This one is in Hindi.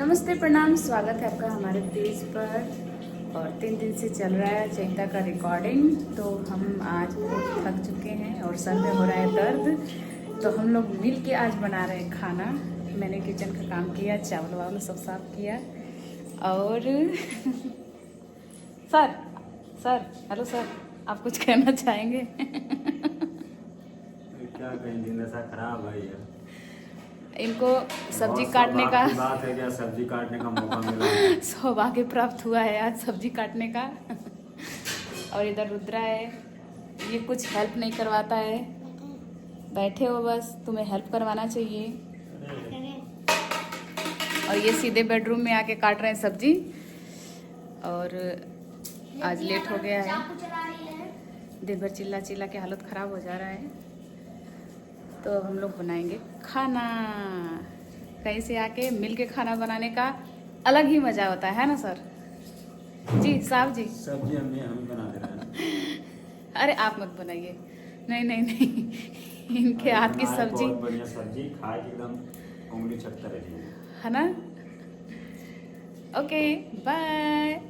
नमस्ते, प्रणाम, स्वागत है आपका हमारे पेज पर। और 3 दिन से चल रहा है चैता का रिकॉर्डिंग। तो हम आज बहुत थक चुके हैं और सर में हो रहा है दर्द। तो हम लोग मिल के आज बना रहे हैं खाना। मैंने किचन का काम किया, चावल वावल सब साफ किया। और सर सर हेलो सर, आप कुछ कहना चाहेंगे? क्या कहें, दिन ऐसा खराब है यार। इनको सब्जी काटने का बात है क्या, सब्जी काटने का मौका मिला। सौभाग्य प्राप्त हुआ है आज सब्जी काटने का। और इधर रुद्रा है, ये कुछ हेल्प नहीं करवाता है, बैठे हो बस, तुम्हें हेल्प करवाना चाहिए। और ये सीधे बेडरूम में आके काट रहे हैं सब्जी। और आज लेट हो गया है, दिन भर चिल्ला चिल्ला के हालत ख़राब हो जा रहा है। तो अब हम लोग बनाएंगे खाना। कहीं से आके मिल के खाना बनाने का अलग ही मज़ा होता है ना सर? जी साहब जी। सब्जी हम बना दे रहे हैं। अरे आप मत बनाइए, नहीं नहीं नहीं, इनके हाथ की सब्जी बहुत बढ़िया सब्जी, खाए एकदम उंगली चटता रही है ना। Okay bye.